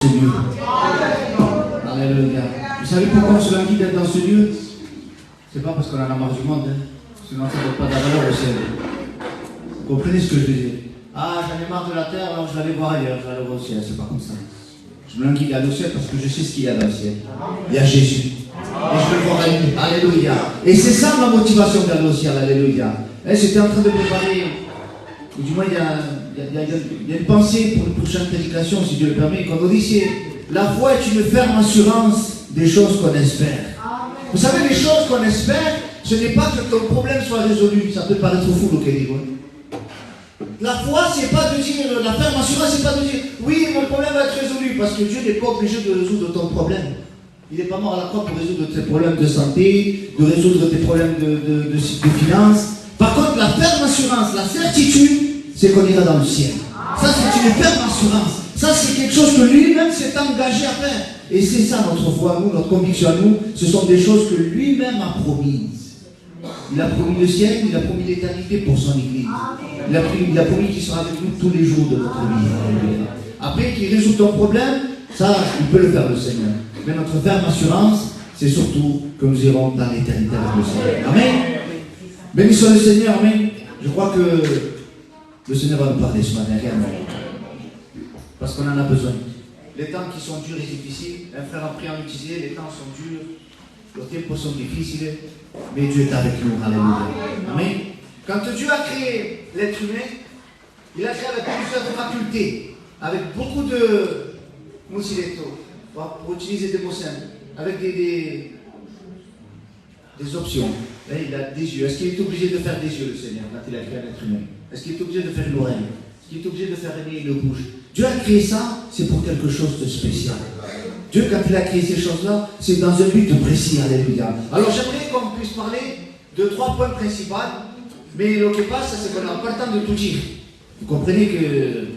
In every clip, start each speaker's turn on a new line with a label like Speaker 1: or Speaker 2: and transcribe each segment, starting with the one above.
Speaker 1: ce lieu. Alléluia. Vous savez pourquoi on se l'invite d'être dans ce lieu? C'est pas parce qu'on en a marre du monde, hein. Sinon ça ne donne pas de la valeur au ciel. Vous comprenez ce que je veux dire? Ah, j'en ai marre de la terre, alors je vais aller voir ailleurs, je vais aller voir au ciel. C'est pas comme ça. Je me l'invite d'aller au ciel parce que je sais ce qu'il y a dans le ciel. Il y a Jésus. Et je veux voir lui. Alléluia. Et c'est ça ma motivation d'aller au ciel. Alléluia. J'étais en train de préparer, ou du moins il y a une pensée pour une prochaine prédication, si Dieu le permet. Quand on dit c'est la foi est une ferme assurance des choses qu'on espère. Vous savez, les choses qu'on espère, ce n'est pas que ton problème soit résolu. Ça peut paraître fou, le Kéli. La foi, c'est pas de dire, la ferme assurance, c'est pas de dire, oui, mon problème va être résolu, parce que Dieu n'est pas obligé de résoudre ton problème. Il n'est pas mort à la croix pour résoudre tes problèmes de santé, de résoudre tes problèmes de finances. Par contre, la ferme assurance, la certitude, c'est qu'on ira dans le ciel. Ça, c'est une ferme assurance. Ça, c'est quelque chose que lui-même s'est engagé à faire. Et c'est ça notre foi, nous, notre conviction à nous. Ce sont des choses que lui-même a promises. Il a promis le ciel, il a promis l'éternité pour son Église. Il a promis qu'il sera avec nous tous les jours de notre vie. Après, qu'il résout ton problème, ça, il peut le faire le Seigneur. Mais notre ferme assurance, c'est surtout que nous irons dans l'éternité avec le Seigneur. Amen. Béni soit le Seigneur, amen. Je crois que le Seigneur va nous parler ce matin, réellement. Parce qu'on en a besoin. Les temps qui sont durs et difficiles, un frère a pris en utiliser, les temps sont durs, les temps sont difficiles, mais Dieu est avec nous. Alléluia. Amen. Quand Dieu a créé l'être humain, il a créé avec plusieurs facultés, avec beaucoup de musiletto, pour utiliser des mots simples, avec des options. Là, il a des yeux. Est-ce qu'il est obligé de faire des yeux, le Seigneur, quand il a créé l'être humain? Est-ce qu'il est obligé de faire une oreille? Est-ce qu'il est obligé de faire une bouche? Dieu a créé ça, c'est pour quelque chose de spécial. Dieu, quand il a créé ces choses-là, c'est dans un but précis. Alléluia. Alors, j'aimerais qu'on puisse parler de 3 points principaux, mais ce qui passe, c'est qu'on n'a pas le temps de tout dire. Vous comprenez que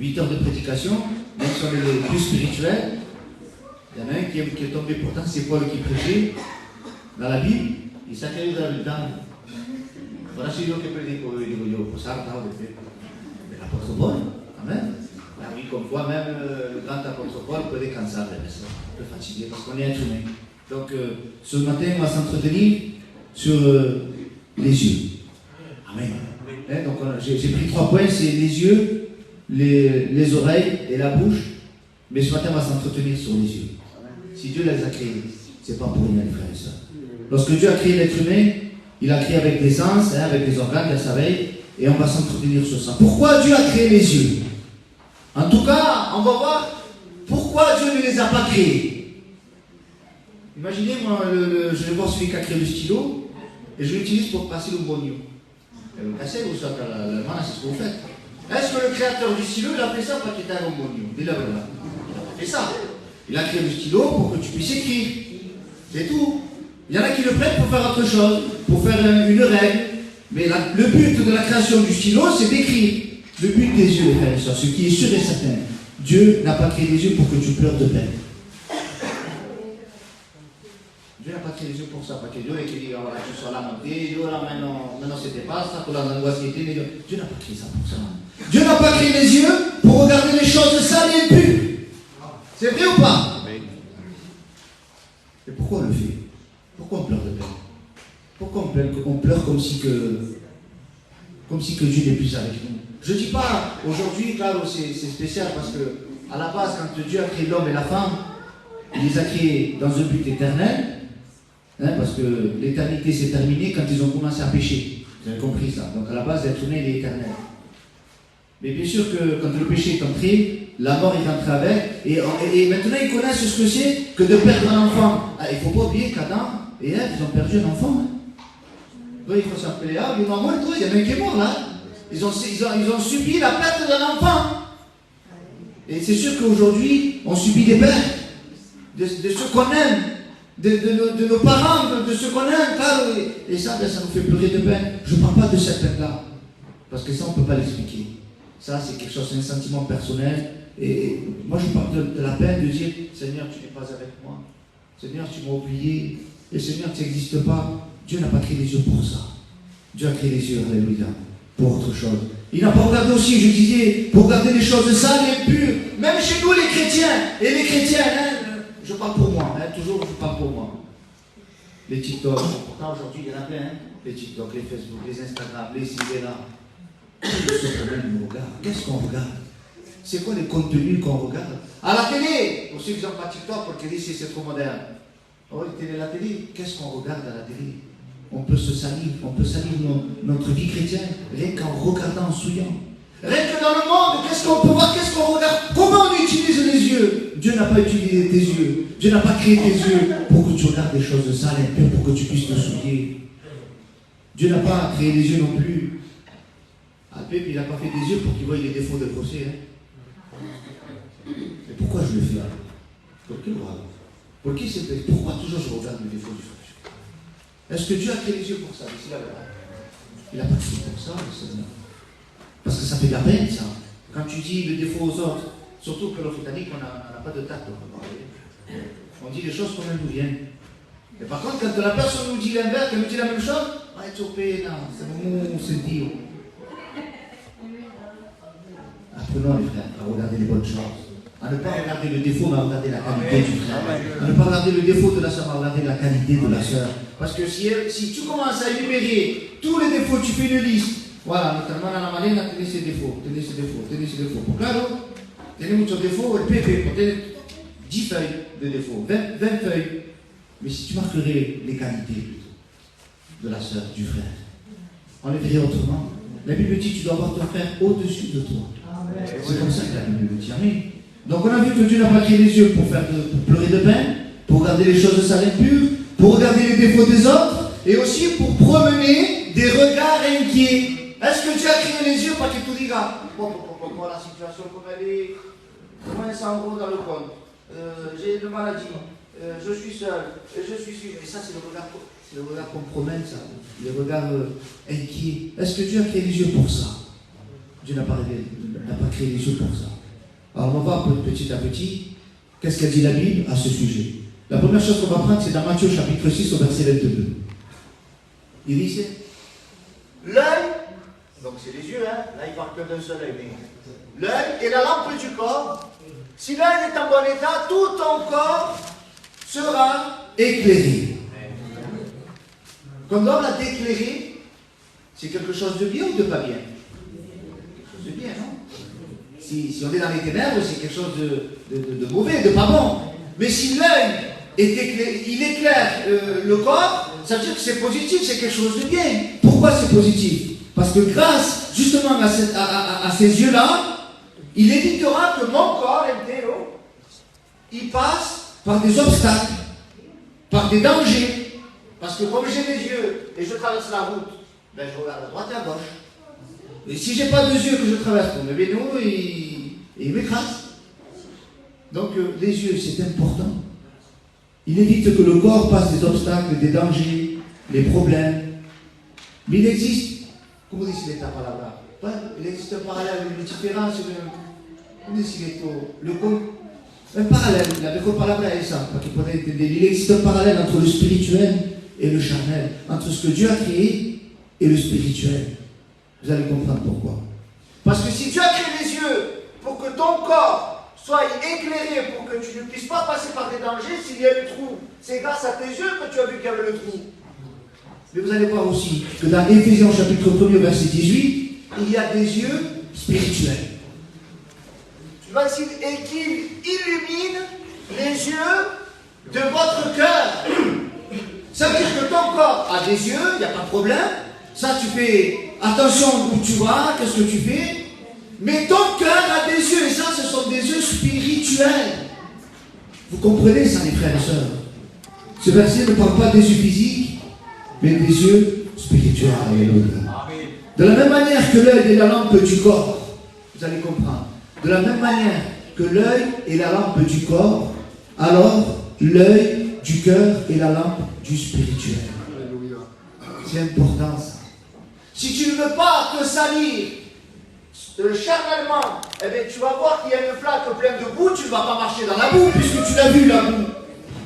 Speaker 1: 8 heures de prédication, même si on est les plus spirituels, il y en a un qui est tombé, pourtant c'est Paul qui prêchait dans la Bible, il s'accueille dans le temps. Voilà, c'est lui qui peut dire pour ça, mais l'apôtre Paul, amen. La vie qu'on voit, même le grand apôtre Paul peut être cansé, un peu fatigué, parce qu'on est être humain. Donc, ce matin, on va s'entretenir sur les yeux. Amen. Donc, j'ai pris 3 points, c'est les yeux, les oreilles et la bouche. Mais ce matin, on va s'entretenir sur les yeux. Si Dieu les a créés, c'est pas pour rien, les frères et sœurs. Lorsque Dieu a créé l'être humain, il a créé avec des sens, avec des organes, des oreilles, et on va s'entretenir sur ça. Pourquoi Dieu a créé les yeux? En tout cas, on va voir pourquoi Dieu ne les a pas créés. Imaginez, moi, je vais voir celui qui a créé le stylo, et je l'utilise pour passer le bonio. Le casser, vous savez, c'est ce que vous faites. Est-ce que le créateur du stylo, il a fait ça parce qu'il était un bonio? Il a fait ça. Il a créé le stylo pour que tu puisses écrire. C'est tout. Il y en a qui le prennent pour faire autre chose, pour faire une règle. Mais le but de la création du stylo, c'est d'écrire. Le but des yeux, les frères et sœurs, ce qui est sûr et certain, Dieu n'a pas créé les yeux pour que tu pleures de peine. Dieu n'a pas créé les yeux pour ça, parce que Dieu a dit, voilà, tu sois lamenté, Dieu là maintenant c'était pas ça, pour l'angoisse qui était, mais Dieu n'a pas créé ça pour ça. Dieu n'a pas créé les yeux pour regarder les choses sales et impures. C'est vrai ou pas? Et pourquoi on le fait? Pourquoi on pleure de peine? Pourquoi on pleure comme si que Dieu n'est plus avec nous? Je ne dis pas aujourd'hui, claro, c'est spécial parce que à la base, quand Dieu a créé l'homme et la femme, il les a créés dans un but éternel, parce que l'éternité s'est terminée quand ils ont commencé à pécher. Vous avez compris ça. Donc à la base, l'être humain est éternel. Mais bien sûr que quand le péché est entré, la mort est entrée avec, et maintenant ils connaissent ce que c'est que de perdre un enfant. Ah, il ne faut pas oublier qu'Adam et Ève, ils ont perdu un enfant. Donc il faut s'appeler, il est mort, il y en a un qui est mort là. Ils ont subi la perte d'un enfant. Et c'est sûr qu'aujourd'hui, on subit des pertes de ceux qu'on aime, de nos parents, de ceux qu'on aime. Et ça, ça nous fait pleurer de peine. Je ne parle pas de cette peine-là. Parce que ça, on ne peut pas l'expliquer. Ça, c'est quelque chose, c'est un sentiment personnel. Et moi, je parle de la peine de dire, Seigneur, tu n'es pas avec moi. Seigneur, tu m'as oublié. Et Seigneur, tu n'existes pas. Dieu n'a pas créé les yeux pour ça. Dieu a créé les yeux, alléluia, pour autre chose. Il n'a pas regardé aussi, je disais, pour regarder les choses sales et pures. Même chez nous, les chrétiens et les chrétiennes, hein, je parle pour moi, hein, toujours je parle pour moi. Les TikTok, pourtant aujourd'hui il y en a plein, hein, les TikTok, les Facebook, les Instagram, les ci, les là. Ce problème nous regarde. Qu'est-ce qu'on regarde? C'est quoi les contenus qu'on regarde? À la télé, pour ceux qui n'ont pas TikTok, pour la télé c'est trop moderne. Oh, la télé, qu'est-ce qu'on regarde à la télé? On peut se salir, notre vie chrétienne, rien qu'en regardant, en souillant. Rien que dans le monde, qu'est-ce qu'on peut voir, qu'est-ce qu'on regarde? Comment on utilise les yeux? Dieu n'a pas utilisé tes yeux. Dieu n'a pas créé tes yeux pour que tu regardes des choses sales et pures, pour que tu puisses te souiller. Dieu n'a pas créé les yeux non plus. Alpé, il n'a pas fait des yeux pour qu'il voie les défauts de procès. Hein. Mais pourquoi je le fais? Pour quel droit? Pour qui c'est fait? Pourquoi toujours je regarde les défauts du frère? Est-ce que Dieu a créé les yeux pour ça? Il n'a pas créé pour ça, le Seigneur. Parce que ça fait de la peine, ça. Quand tu dis le défaut aux autres, surtout que l'Occitanie, on n'a pas de tact, on dit les choses comme elles nous viennent. Et par contre, quand la personne nous dit l'inverse, elle nous dit la même chose, ouais, tu non, c'est le moment où on se dit. Apprenons les frères à regarder les bonnes choses. À ne pas regarder le défaut, mais à regarder la qualité du frère. À ne pas regarder le défaut de la soeur, mais à regarder la qualité de la soeur. Parce que si tu commences à énumérer tous les défauts, tu fais une liste. Voilà, notamment dans la malène, tenez ses défauts, tenez ses défauts, tenez ses défauts. Pour claro, tenez muchos défauts, el PP, pour tenir 10 feuilles de défauts, 20 feuilles. Mais si tu marquerais les qualités plutôt de la soeur, du frère, on les verrait autrement. La Bible dit tu dois avoir ton frère au-dessus de toi. C'est comme ça que la Bible dit. Amen. Donc on a vu que Dieu n'a pas créé les yeux pour pleurer de peine, pour regarder les choses sales et pures, pour regarder les défauts des autres, et aussi pour promener des regards inquiets. Est-ce que Dieu a créé les yeux pour que tu digas, moi la situation comme elle est, moins 100 euros dans le compte, j'ai une maladie, je suis seul, je suis suivi. Et ça c'est le regard qu'on promène, ça, les regards inquiets. Est-ce que Dieu a créé les yeux pour ça? Dieu n'a pas créé les yeux pour ça. Alors on va voir petit à petit, qu'est-ce qu'a dit la Bible à ce sujet. La première chose qu'on va prendre, c'est dans Matthieu chapitre 6 au verset 22. Il dit c'est l'œil, donc c'est les yeux, hein, là il parle que d'un seul œil, mais l'œil est la lampe du corps. Si l'œil est en bon état, tout ton corps sera éclairé. Quand l'homme l'a éclairé, c'est quelque chose de bien ou de pas bien? Quelque chose de bien, non? Si on est dans les ténèbres, c'est quelque chose de mauvais, de pas bon. Mais si l'œil il éclaire le corps, ça veut dire que c'est positif, c'est quelque chose de bien. Pourquoi c'est positif? Parce que grâce justement à ces yeux-là, il évitera que mon corps, il passe par des obstacles, par des dangers. Parce que comme j'ai des yeux et je traverse la route, ben je regarde à droite et à gauche. Et si je n'ai pas de yeux que je traverse, mon vélo, il m'écrase. Donc les yeux, c'est important. Il évite que le corps passe des obstacles, des dangers, les problèmes. Mais il existe, comment dit l'état par là-bas? Il existe un parallèle, une différence, un parallèle, il avait quoi par là-bas et ça, il existe un parallèle entre le spirituel et le charnel, entre ce que Dieu a créé et le spirituel. Vous allez comprendre pourquoi. Parce que si Dieu a créé les yeux pour que ton corps soit éclairé, pour que tu ne puisses pas passer par des dangers, s'il y a un trou, c'est grâce à tes yeux que tu as vu qu'il y avait le trou. Mais vous allez voir aussi que dans Éphésiens chapitre 1 verset 18, il y a des yeux spirituels. Et qu'il illumine les yeux de votre cœur. Ça veut dire que ton corps a des yeux, il n'y a pas de problème. Ça, tu fais attention où tu vas, qu'est-ce que tu fais. Mais ton cœur a des yeux, et ça, ce sont des yeux spirituels. Vous comprenez ça, les frères et sœurs? Ce verset ne parle pas des yeux physiques, mais des yeux spirituels. Alléluia. De la même manière que l'œil est la lampe du corps, vous allez comprendre. De la même manière que l'œil est la lampe du corps, alors l'œil du cœur est la lampe du spirituel. C'est important ça. Si tu ne veux pas te salir charnellement, eh bien, tu vas voir qu'il y a une flaque pleine de boue, tu ne vas pas marcher dans la boue puisque tu l'as vu la boue.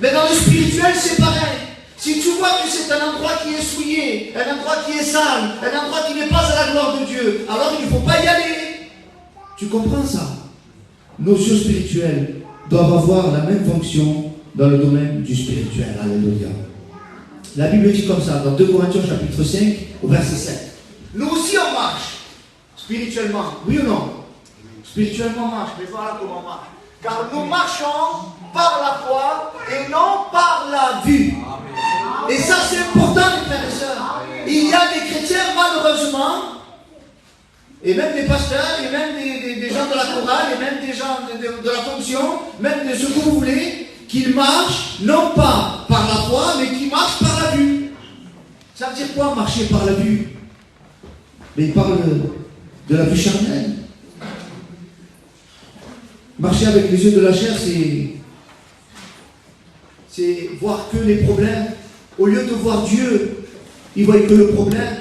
Speaker 1: Mais dans le spirituel, c'est pareil. Si tu vois que c'est un endroit qui est souillé, un endroit qui est sale, un endroit qui n'est pas à la gloire de Dieu, alors il ne faut pas y aller. Tu comprends ça? Nos yeux spirituels doivent avoir la même fonction dans le domaine du spirituel. Alléluia. La Bible dit comme ça, dans 2 Corinthiens chapitre 5, au verset 7. Nous aussi on marche, spirituellement, oui ou non? Spirituellement on marche, mais voilà comment on marche. Car nous marchons par la foi et non par la vue. Et ça c'est important les frères et sœurs. Il y a des chrétiens malheureusement, et même des pasteurs, et même des gens de la chorale, et même des gens de la fonction, même de ce que vous voulez, qui marchent non pas par la foi, mais qui marchent par la vue. Ça veut dire quoi marcher par la vue? Mais il parle de la vue charnelle. Marcher avec les yeux de la chair, c'est voir que les problèmes. Au lieu de voir Dieu, ils voient que le problème.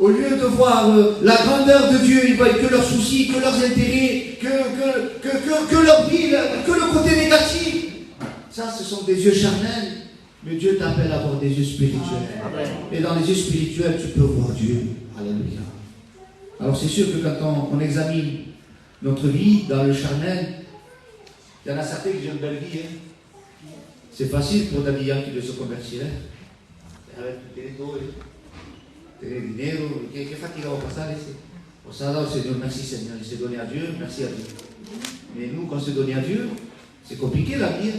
Speaker 1: Au lieu de voir la grandeur de Dieu, ils voient que leurs soucis, que leurs intérêts, que leur vie, que le côté négatif. Ça, ce sont des yeux charnels. Mais Dieu t'appelle à avoir des yeux spirituels. Et dans les yeux spirituels, tu peux voir Dieu. Alléluia. Alors c'est sûr que quand on examine notre vie dans le charnel, il y en a certains qui ont une belle vie. C'est facile pour David qui de se convertir. Tener dinero, qué fatiga va a pasar ese. On s'en va au Seigneur, merci Seigneur, il s'est donné à Dieu, merci à Dieu. Mais nous, quand on se donne à Dieu, c'est compliqué la vie,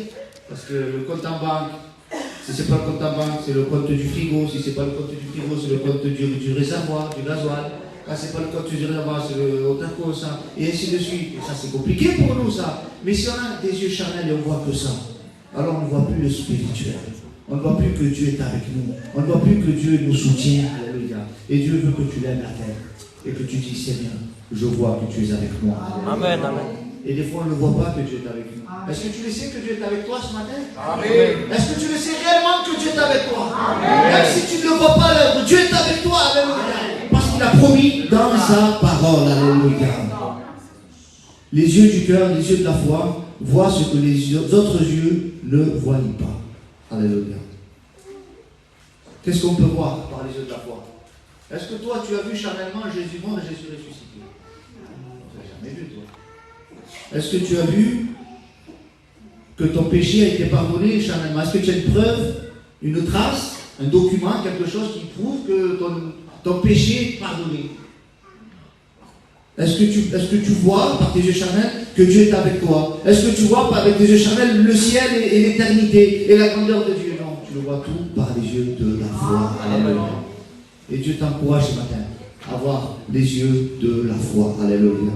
Speaker 1: parce que le compte en banque, si c'est pas le compte en banque, c'est le compte du frigo, si c'est pas le compte du frigo, c'est le compte du réservoir, du gasoil. Quand c'est pas le compte du réservoir, c'est le autre ça, et ainsi de suite. Et ça, c'est compliqué pour nous, ça. Mais si on a des yeux charnels et on voit que ça, alors on ne voit plus le spirituel. On ne voit plus que Dieu est avec nous. On ne voit plus que Dieu nous soutient. Alléluia. Et Dieu veut que tu l'aimes la terre. Et que tu dis, Seigneur, je vois que tu es avec moi. Alléluia. Amen, amen. Et des fois, on ne voit pas que Dieu est avec nous. Est-ce que tu le sais que Dieu est avec toi ce matin? Amen. Est-ce que tu le sais réellement que Dieu est avec toi? Amen. Même si tu ne le vois pas à l'œuvre, Dieu est avec toi. Alléluia. Parce qu'il a promis dans sa parole. Alléluia. Les yeux du cœur, les yeux de la foi, voient ce que les autres yeux ne voient pas. Alléluia. Qu'est-ce qu'on peut voir par les yeux de la foi? Est-ce que toi, tu as vu charnellement Jésus mort et Jésus ressuscité? Tu n'as jamais vu, toi. Est-ce que tu as vu que ton péché a été pardonné charnellement? Est-ce que tu as une preuve, une trace, un document, quelque chose qui prouve que ton péché est pardonné? Est-ce que tu vois par tes yeux charnels que Dieu est avec toi? Est-ce que tu vois avec tes yeux charnels le ciel et l'éternité et la grandeur de Dieu? Non, tu le vois tout par les yeux de la foi. Alléluia. Et Dieu t'encourage ce matin à avoir les yeux de la foi. Alléluia.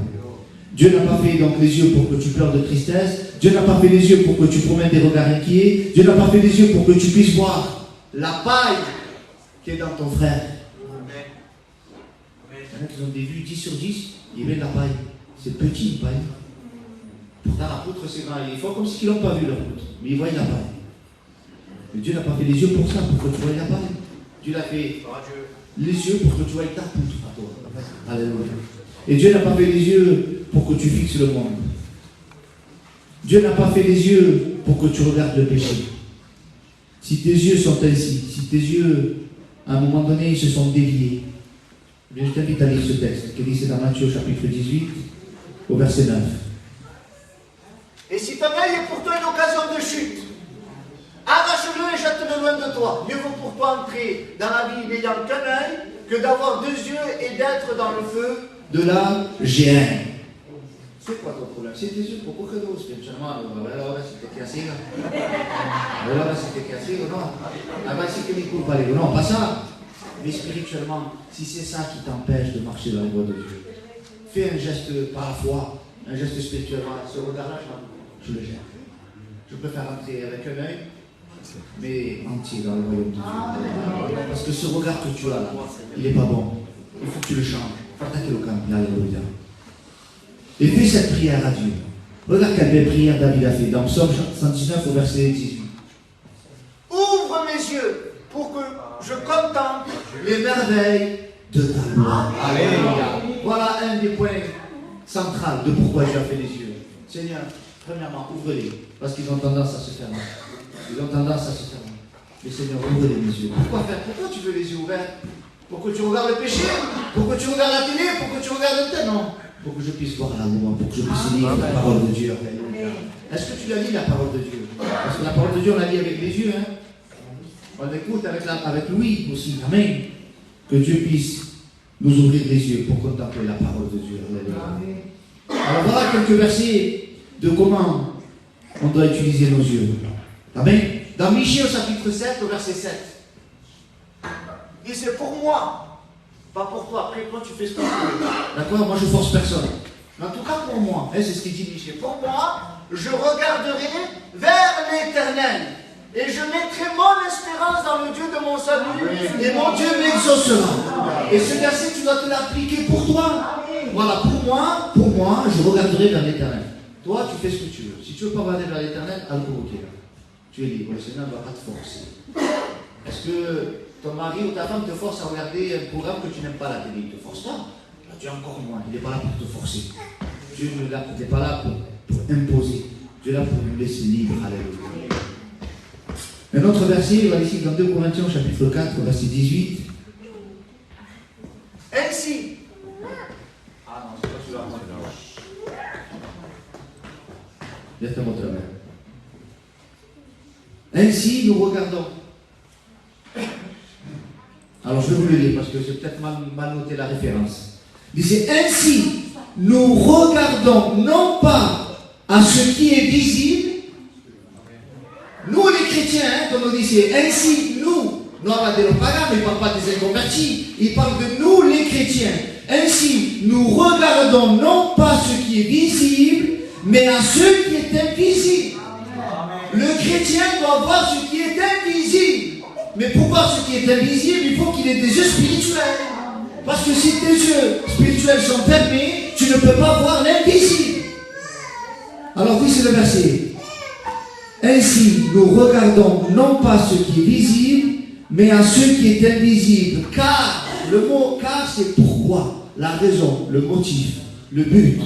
Speaker 1: Dieu n'a pas fait donc les yeux pour que tu pleures de tristesse. Dieu n'a pas fait les yeux pour que tu promènes des regards inquiets. Dieu n'a pas fait les yeux pour que tu puisses voir la paille qui est dans ton frère. Il y en a qui ont des vues 10 sur 10. Il met de la paille. C'est petit, une paille. Pourtant, la poutre, c'est grand. Ils font comme s'ils n'ont pas vu leur poutre. Mais ils voient la paille. Mais Dieu n'a pas fait les yeux pour ça, pour que tu vois la paille. Dieu l'a fait les yeux pour que tu vois ta poutre à toi. Alléluia. Et Dieu n'a pas fait les yeux pour que tu fixes le monde. Dieu n'a pas fait les yeux pour que tu regardes le péché. Si tes yeux sont ainsi, si tes yeux, à un moment donné, ils se sont déviés, je t'invite à lire ce texte, qui est dit dans Matthieu chapitre 18, au verset 9. Et si ton œil est pour toi une occasion de chute, arrache-le et jette-le loin de toi. Mieux vaut pour toi entrer dans la vie n'ayant qu'un œil que d'avoir 2 yeux et d'être dans le feu de la géhenne. C'est quoi ton problème? C'est tes yeux, pourquoi que nous, spirituellement, allora si te cassino, allora si te cassino, no? Allora si che mi colpa lego, non, pas ça. Mais spirituellement, si c'est ça qui t'empêche de marcher dans les voies de Dieu, fais un geste par la foi, un geste spirituellement. Ce regard-là, je le jette. Je préfère entrer avec un œil, mais entier dans le royaume de Dieu. Parce que ce regard que tu as là, il n'est pas bon. Il faut que tu le changes. Attaquer le camp. Alléluia. Et fais cette prière à Dieu. Regarde quelle belle prière David a fait dans Psaume 119 au verset 18. Ouvre mes yeux pour que je contemple les merveilles de ta loi. Alléluia. Voilà un des points centraux de pourquoi Dieu a fait les yeux. Seigneur, premièrement, ouvre-les, parce qu'ils ont tendance à se fermer. Ils ont tendance à se fermer. Mais Seigneur, ouvre mes yeux. Pourquoi faire? Pourquoi tu veux les yeux ouverts? Pour que tu regardes le péché? Pour que tu regardes la télé? Pour que tu regardes le thé? Non. Pour que je puisse voir la loi, pour que je puisse lire la parole de Dieu. Est-ce que tu l'as lu, la parole de Dieu? Parce que la parole de Dieu, on la lit avec les yeux. Hein? On l'écoute avec l'ouïe aussi. Amen. Que Dieu puisse nous ouvrir les yeux pour contempler la parole de Dieu. Alors voilà quelques versets de comment on doit utiliser nos yeux. Amen. Dans Michée au chapitre 7, au verset 7, il dit c'est pour moi, pas pour toi. Après, toi, tu fais ce que tu veux. D'accord? Moi, je force personne. Mais en tout cas, pour moi, hein, c'est ce qu'il dit Michée. Pour moi, je regarderai vers l'Éternel et je mettrai mon espérance dans le Dieu de mon salut. Et mon Dieu m'exaucera. Et ce verset, tu dois te l'appliquer pour toi. Voilà, pour moi, je regarderai vers l'Éternel. Toi, tu fais ce que tu veux. Si tu ne veux pas regarder vers l'Éternel, ok. Tu es libre. Le Seigneur ne va pas te forcer. Est-ce que ton mari ou ta femme te force à regarder un programme que tu n'aimes pas à la télé? Il ne te force pas. Là, tu es encore moins. Il n'est pas là pour te forcer. Dieu n'est pas là pour imposer. Dieu est là pour nous laisser libres. Alléluia. Un autre verset, il va ici dans 2 Corinthiens chapitre 4, verset 18. Ainsi. Ah non, c'est pas celui-là. Laisse moi ta main. Ainsi, nous regardons. Alors, je vais vous le lire parce que j'ai peut-être mal noté la référence. Il dit, ainsi, nous regardons non pas à ce qui est visible. Nous, les chrétiens, comme on dit, c'est ainsi, nous, non pas des païens, mais il ne parle pas des inconvertis. Il parle de nous, les chrétiens. Ainsi, nous regardons non pas ce qui est visible, mais à ce qui est invisible. Le chrétien doit voir ce qui est invisible. Mais pour voir ce qui est invisible, il faut qu'il ait des yeux spirituels. Parce que si tes yeux spirituels sont fermés, tu ne peux pas voir l'invisible. Alors oui, c'est le verset. Ainsi, nous regardons non pas ce qui est visible, mais à ce qui est invisible. Car, le mot car, c'est pourquoi, la raison, le motif, le but.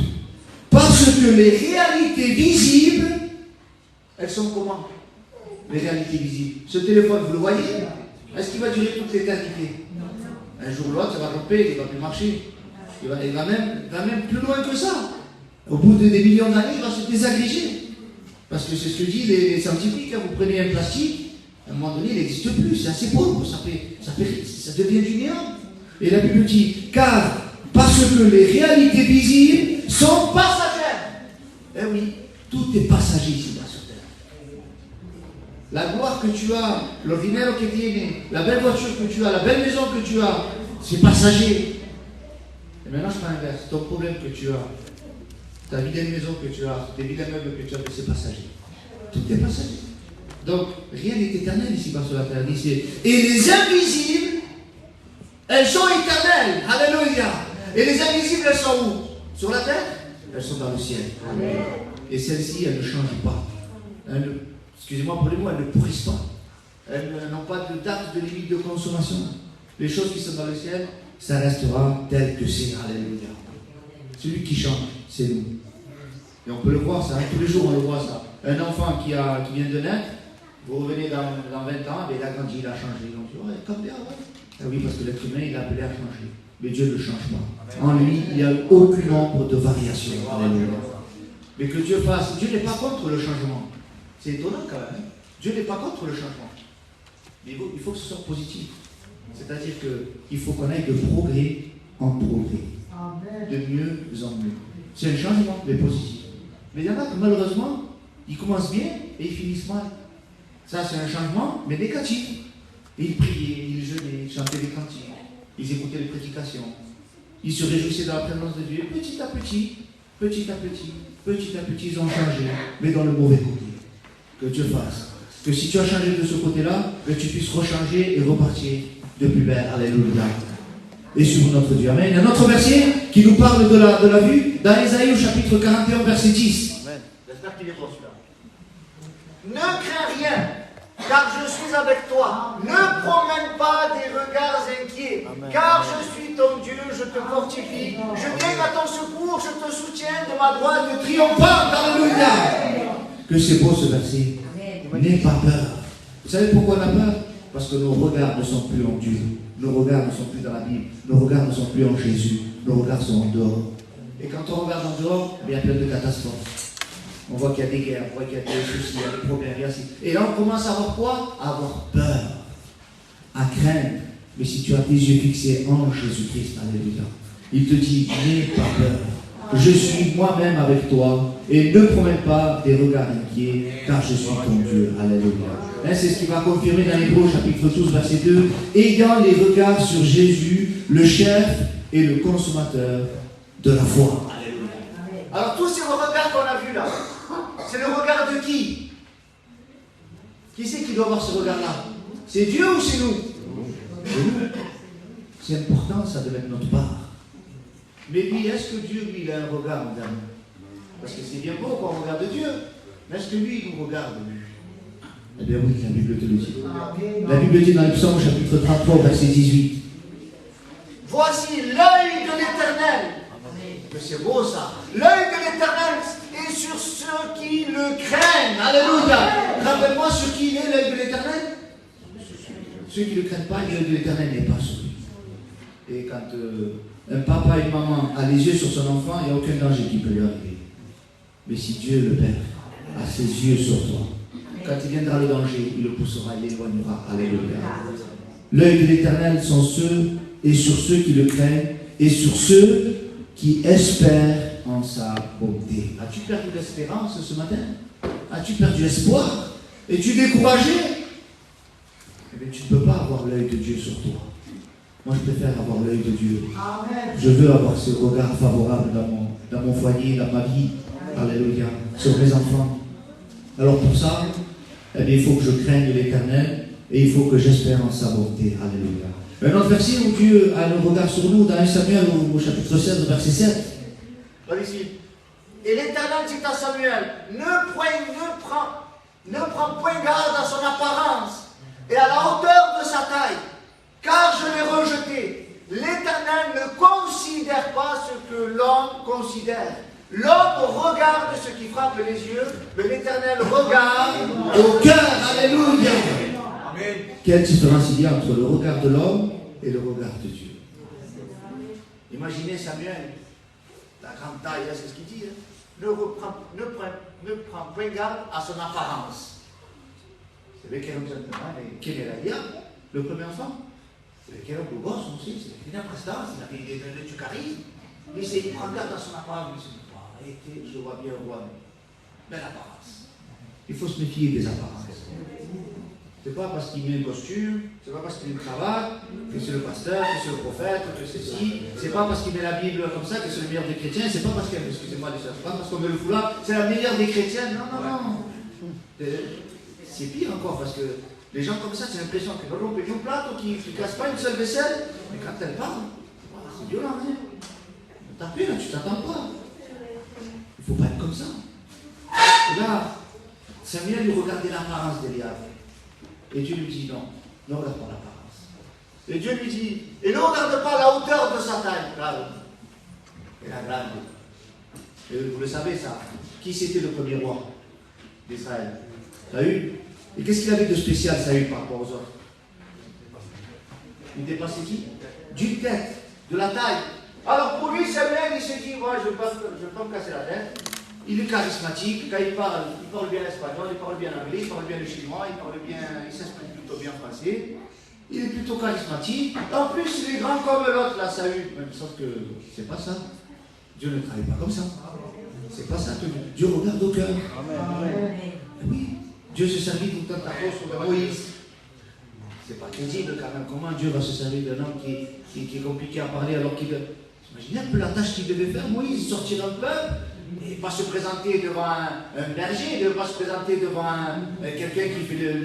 Speaker 1: Parce que les réalités visibles, elles sont comment? Les réalités visibles. Ce téléphone, vous le voyez? Est-ce qu'il va durer toute l'éternité? Un jour ou l'autre, ça va romper, il ne va plus marcher. Il va même plus loin que ça. Au bout de des millions d'années, il va se désagréger. Parce que c'est ce que disent les scientifiques. Vous prenez un plastique, à un moment donné, il n'existe plus. C'est assez pauvre, ça devient du néant. Et la Bible dit, car parce que les réalités visibles sont passagères. Eh oui, tout est passager ici-bas sur terre. La gloire que tu as, le dinero que tiene, la belle voiture que tu as, la belle maison que tu as, c'est passager. Et maintenant, je prends l'inverse. Ton problème que tu as, ta vilaine maison que tu as, tes vilains meubles que tu as, c'est passager. Tout est passager. Donc, rien n'est éternel ici-bas sur la terre. Et les invisibles, elles sont éternelles. Alléluia. Et les invisibles, elles sont où? Sur la terre? Elles sont dans le ciel. Amen. Et celles-ci, elles ne changent pas. Excusez-moi pour les mots, elles ne pourrissent pas. Elles n'ont pas de date de limite de consommation. Les choses qui sont dans le ciel, ça restera tel que c'est. Alléluia. Celui qui change, c'est nous. Et on peut le voir, ça. Tous les jours, on le voit, ça. Un enfant qui vient de naître, vous revenez dans 20 ans, il a grandi, il a changé. Donc, ouais, comme bien, ouais. Ah oui, parce que l'être humain, il a appelé à changer. Mais Dieu ne change pas. En lui, il n'y a aucun nombre de variations. Alléluia. Mais que Dieu fasse. Dieu n'est pas contre le changement. C'est étonnant quand même. Hein? Dieu n'est pas contre le changement. Mais il faut que ce soit positif. C'est-à-dire qu'il faut qu'on aille de progrès en progrès. Amen. De mieux en mieux. C'est un changement, mais positif. Mais il y en a que malheureusement, ils commencent bien et ils finissent mal. Ça, c'est un changement, mais négatif. Et ils priaient, ils jeûnaient, ils chantaient les cantiques, ils écoutaient les prédications. Ils se réjouissaient dans la présence de Dieu. Petit à petit, ils ont changé, mais dans le mauvais côté. Que Dieu fasse. Que si tu as changé de ce côté-là, que tu puisses rechanger et repartir de plus belle. Alléluia. Et sur notre Dieu. Amen. Il y a un autre verset qui nous parle de la vue, dans Ésaïe au chapitre 41, verset 10. Amen. J'espère qu'il est bon celui-là. Ne crains rien, car je suis avec toi. Ne promène pas des regards inquiets, Amen. Car je suis ton Dieu, je te fortifie. Je viens à ton secours, je te soutiens de ma droite triomphante. Alléluia. Que c'est beau ce verset. N'aie pas peur. Vous savez pourquoi on a peur? Parce que nos regards ne sont plus en Dieu. Nos regards ne sont plus dans la Bible. Nos regards ne sont plus en Jésus. Nos regards sont en dehors. Et quand on regarde en dehors, il y a plein de catastrophes. On voit qu'il y a des guerres, on voit qu'il y a des soucis, il y a des problèmes, il y a ci. Et là, on commence à avoir quoi? À avoir peur, à craindre. Mais si tu as tes yeux fixés en Jésus-Christ, alléluia, il te dit, n'aie pas peur. Je suis moi-même avec toi et ne promets pas des regards inquiets, car je suis ton Dieu. Alléluia. C'est ce qui va confirmer dans Hébreux chapitre 12, verset 2. Ayant les regards sur Jésus, le chef et le consommateur de la foi. Alléluia. Alors tous ces regards qu'on a vus là, c'est le regard de qui? Qui c'est qui doit avoir ce regard-là? C'est Dieu ou c'est nous? C'est nous. C'est important ça de mettre notre part. Mais lui, est-ce que Dieu, lui, il a un regard envers nous? Parce que c'est bien beau qu'on regarde Dieu, mais est-ce que lui, il nous regarde, lui? Eh bien oui, la Bible te le dit. La Bible dit dans le psaume chapitre 33, verset 18. Voici l'œil de l'Éternel. Que c'est beau ça. L'œil de l'Éternel est sur ceux qui le craignent. Alléluia. Rappelle-moi sur qui il est l'œil de l'Éternel. Ceux qui ne le craignent pas, l'œil de l'Éternel n'est pas sur lui. Et quand un papa et une maman a les yeux sur son enfant, il n'y a aucun danger qui peut lui arriver. Mais si Dieu, le Père, a ses yeux sur toi, quand il viendra le danger, il le poussera, il l'éloignera. Alléluia. L'œil de l'Éternel sont ceux et sur ceux qui le craignent et sur ceux qui espèrent en sa bonté. As-tu perdu l'espérance ce matin? As-tu perdu espoir? Es-tu découragé? Eh bien, tu ne peux pas avoir l'œil de Dieu sur toi. Moi, je préfère avoir l'œil de Dieu. Amen. Je veux avoir ce regard favorable dans mon foyer, dans ma vie. Alléluia. Sur mes enfants. Alors pour ça, eh bien, il faut que je craigne l'Éternel et il faut que j'espère en sa bonté. Alléluia. Un autre verset où Dieu a le regard sur nous, dans 1 Samuel au chapitre 16, verset 7. Voilà ici. Et l'Éternel dit à Samuel, ne prends point garde à son apparence et à la hauteur de sa taille, car je l'ai rejeté. L'Éternel ne considère pas ce que l'homme considère. L'homme regarde ce qui frappe les yeux, mais l'Éternel regarde au cœur. Alléluia. Amen. Quelle différence il y a entre le regard de l'homme et le regard de Dieu? Imaginez Samuel, la grande taille, c'est ce qu'il dit. Hein? Ne prends point garde à son apparence. C'est lequel homme gentleman, et quel est la le premier enfant? C'est lequel homme beau gosse aussi, c'est une prestance, il a du charisme. Mais il prend garde à son apparence. Je vois bien roi, mais l'apparence. Il faut se méfier des apparences. C'est pas parce qu'il met un costume, c'est pas parce qu'il met une cravate, que c'est le pasteur, que c'est le prophète, que c'est ceci. C'est pas parce qu'il met la Bible comme ça que c'est le meilleur des chrétiens. C'est pas parce qu'il, excusez-moi, c'est pas parce qu'on met le foulard, c'est la meilleure des chrétiens. Non, non, non. C'est pire encore parce que les gens comme ça, c'est l'impression que dans le plateau qui ne casse pas une seule vaisselle, mais quand elle parle, c'est violent, hein. Taper là, tu t'attends pas. Il ne faut pas être comme ça. Et là, Samuel lui regardait l'apparence d'Eliab. Et Dieu lui dit non, ne regarde pas l'apparence. Et Dieu lui dit, et ne regarde pas la hauteur de sa taille. Et la grande. Et vous le savez ça. Qui c'était le premier roi d'Israël? Saül. Et qu'est-ce qu'il avait de spécial, Saül, par rapport aux autres? Il dépassait qui? D'une tête, de la taille. Alors pour lui, Samuel, il s'est dit, moi je ne vais pas me casser la tête. Il est charismatique, quand il parle bien l'espagnol, il parle bien l'anglais, il parle bien le chinois, il s'exprime plutôt bien français. Il est plutôt charismatique. En plus, il est grand comme l'autre, là, Saül. Sauf que c'est pas ça. Dieu ne travaille pas comme ça. C'est pas ça que Dieu regarde au cœur. Amen. Oui, Dieu se servit tout le temps de la force pour Moïse. C'est pas crédible quand même. Comment Dieu va se servir d'un homme qui est compliqué à parler alors qu'il... Imaginez un peu la tâche qu'il devait faire, Moïse, sortir un peuple, et pas se présenter devant un berger, il ne devait pas se présenter devant quelqu'un qui fait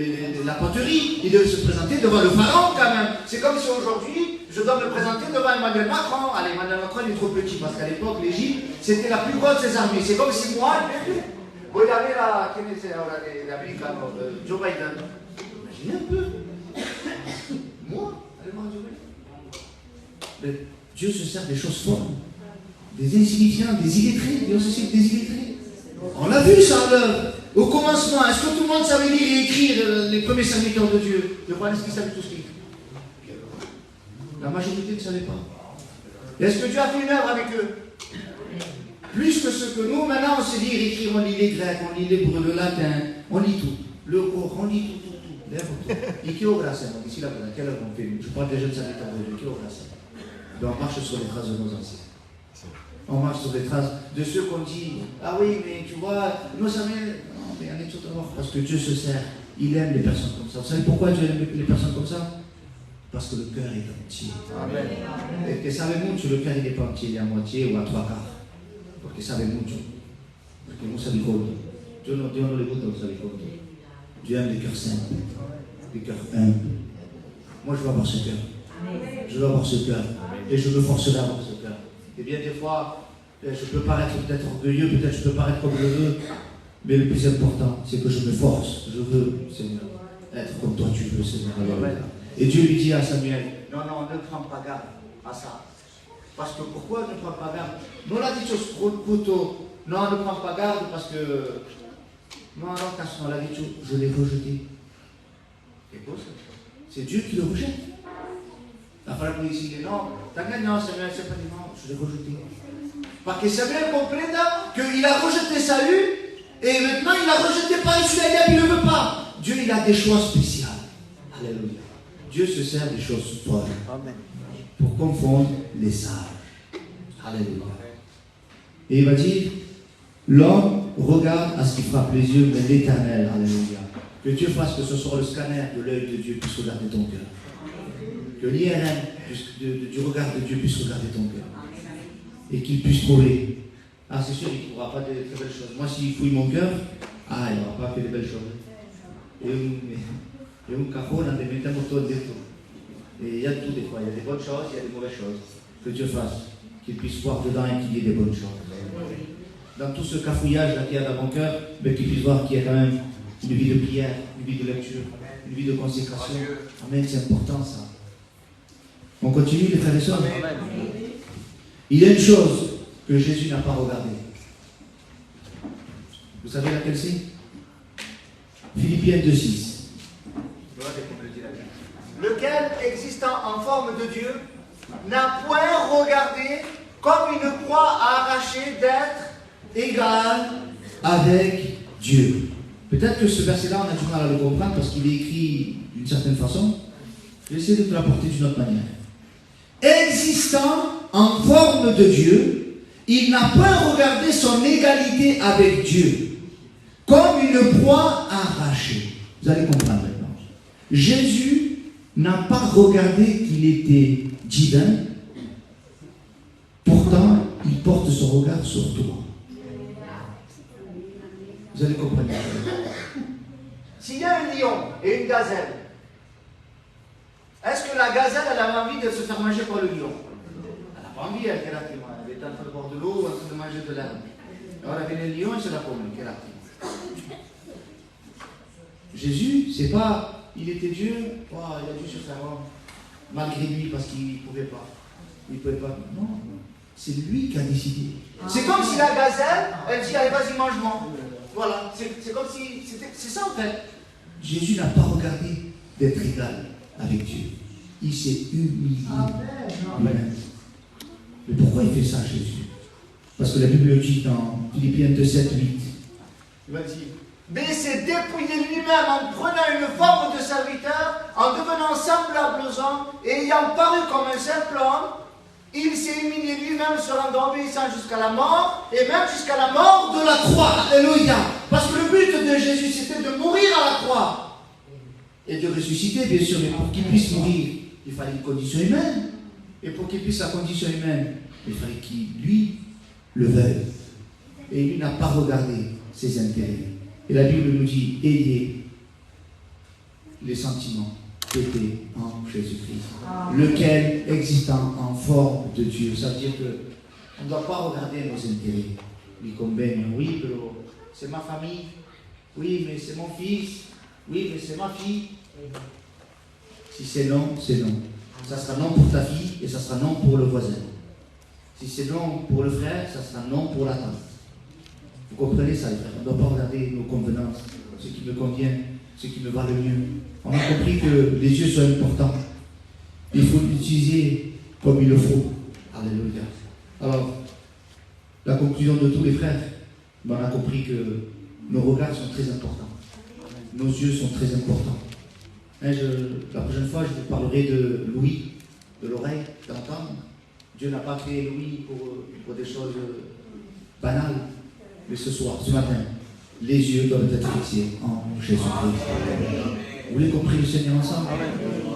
Speaker 1: la poterie, il devait se présenter devant le pharaon quand même. C'est comme si aujourd'hui, je dois me présenter devant Emmanuel Macron. Allez, Emmanuel Macron, il est trop petit, parce qu'à l'époque, l'Égypte, c'était la plus grande de ses armées. C'est comme si moi, regardez l'américain, Joe Biden. Imaginez un peu. Moi, allez voir Joe Biden. Dieu se sert des choses folles, des insignifiants, des illettrés. Dieu se sert des illettrés. On l'a vu ça en l'œuvre. Au commencement, est-ce que tout le monde savait lire et écrire les premiers serviteurs de Dieu? Je crois qu'ils savaient tous lire. La majorité ne savait pas. Est-ce que Dieu a fait une œuvre avec eux? Plus que ce que nous, maintenant, on sait lire et écrire, on lit les grecs, on lit l'hébreu, le latin, on lit tout. Le cours, on lit tout. Et qui ouvre la scène? Ici, là, à quelle heure on fait? Je parle des jeunes serviteurs de Dieu, qui ouvre la scène? Ben, on marche sur les traces de nos anciens. On marche sur les traces de ceux qu'on dit, ah oui, mais tu vois, nous savons, non, mais on est tout à l'heure, parce que Dieu se sert, il aime les personnes comme ça. Vous savez pourquoi Dieu aime les personnes comme ça? Parce que le cœur est entier. Amen. Et que savez mucho, le cœur il n'est pas entier, il est à moitié ou à trois quarts. Parce que savez mucho. Parce que nous savons compte. Dieu nous le goûte, nous savons compte. Dieu aime les cœurs simples, les cœurs humbles. Moi je veux avoir ce cœur. Je veux avoir ce cœur. Et je me forcerai à avoir ce cœur. Et bien des fois, je peux paraître peut-être orgueilleux, peut-être je peux paraître comme je veux. Mais le plus important, c'est que je me force. Je veux, Seigneur, être comme toi tu veux, Seigneur. Et Dieu lui dit à Samuel, non, ne prends pas garde à ça. Parce que pourquoi ne prends pas garde? Non, la dit chose couteau. Non, ne prends pas garde parce que. Non, la dit chose, je l'ai rejeté. C'est beau ça. C'est Dieu qui le rejette. Il fallait pour ici dire non, t'inquiète, non, Samuel, c'est pas dit non, je l'ai rejeté. Parce que Samuel comprenne qu'il a rejeté Saül et maintenant il a rejeté par Israël, il ne le veut pas. Dieu, il a des choix spéciaux. Alléluia. Dieu se sert des choses folles pour confondre les sages. Alléluia. Et il va dire, l'homme regarde à ce qui frappe les yeux, mais l'Éternel, alléluia. Que Dieu fasse que ce soit le scanner de l'œil de Dieu puisse regarder ton cœur. Que l'IRM du regard de Dieu puisse regarder ton cœur. Et qu'il puisse trouver. Ah, c'est sûr, il ne trouvera pas de très belles choses. Moi, s'il fouille mon cœur, il n'aura pas fait de belles choses. Et un cajón donde metemos todo dentro. Et il y a tout des fois, il y a des bonnes choses, il y a des mauvaises choses. Que Dieu fasse, qu'il puisse voir dedans et qu'il y ait des bonnes choses. Dans tout ce cafouillage qu'il y a dans mon cœur, mais qu'il puisse voir qu'il y a quand même une vie de prière, une vie de lecture, une vie de consécration. Amen, c'est important ça. On continue les frères et sœurs. Il y a une chose que Jésus n'a pas regardée. Vous savez laquelle c'est? Philippiens 2,6. Lequel, existant en forme de Dieu, n'a point regardé comme une proie à arracher d'être égal avec Dieu. Peut-être que ce verset-là, on a du mal à le comprendre parce qu'il est écrit d'une certaine façon. Je vais essayer de te l'apporter d'une autre manière. Existant en forme de Dieu, il n'a point regardé son égalité avec Dieu comme une proie arrachée. Vous allez comprendre maintenant. Jésus n'a pas regardé qu'il était divin, pourtant il porte son regard sur toi. Vous allez comprendre. S'il y a un lion et une gazelle, est-ce que la gazelle elle a envie de se faire manger par le lion? Elle n'a pas envie, elle est en train de boire de l'eau ou en train de manger de l'herbe. Alors elle vient le lion et se la pomme, qu'elle a. Jésus, c'est pas. Il était Dieu, il a dû se faire malgré lui parce qu'il ne pouvait pas. Il ne pouvait pas. Non, c'est lui qui a décidé. C'est comme si la gazelle, elle dit allez vas-y mange-moi. Voilà, c'est comme si, c'est ça en fait. Jésus n'a pas regardé d'être égal avec Dieu. Il s'est humilié. Amen. Mais pourquoi il fait ça Jésus? Parce que la Bible dit dans Philippiens 2, 7, 8. Il va dire. Mais il s'est dépouillé lui-même en prenant une forme de serviteur, en devenant semblable aux hommes, et ayant paru comme un simple homme, il s'est humilié lui-même, se rendant obéissant jusqu'à la mort, et même jusqu'à la mort de la croix. Alléluia. Parce que le but de Jésus, c'était de mourir à la croix. Et de ressusciter, bien sûr, mais pour qu'il puisse mourir, il fallait une condition humaine. Et pour qu'il puisse la condition humaine, il fallait qu'il, lui, le veuille. Et lui n'a pas regardé ses intérêts. Et la Bible nous dit, ayez les sentiments qui étaient en Jésus-Christ, lequel existant en forme de Dieu. Ça veut dire qu'on ne doit pas regarder nos intérêts. Oui, comme oui, c'est ma famille. Oui, mais c'est mon fils. Oui, mais c'est ma fille. Si c'est non, c'est non. Ça sera non pour ta fille et ça sera non pour le voisin. Si c'est non pour le frère, ça sera non pour la tante. Vous comprenez ça, les frères? On ne doit pas regarder nos convenances, ce qui me convient, ce qui me va le mieux. On a compris que les yeux sont importants. Il faut l'utiliser comme il le faut. Alléluia. Alors, la conclusion de tous les frères, on a compris que nos regards sont très importants. Nos yeux sont très importants. La prochaine fois, je vous parlerai de l'ouïe, de l'oreille, d'entendre. Dieu n'a pas créé l'ouïe pour des choses banales. Mais ce soir, ce matin, les yeux doivent être fixés en Jésus-Christ. Vous voulez qu'on prie le Seigneur ensemble? Amen.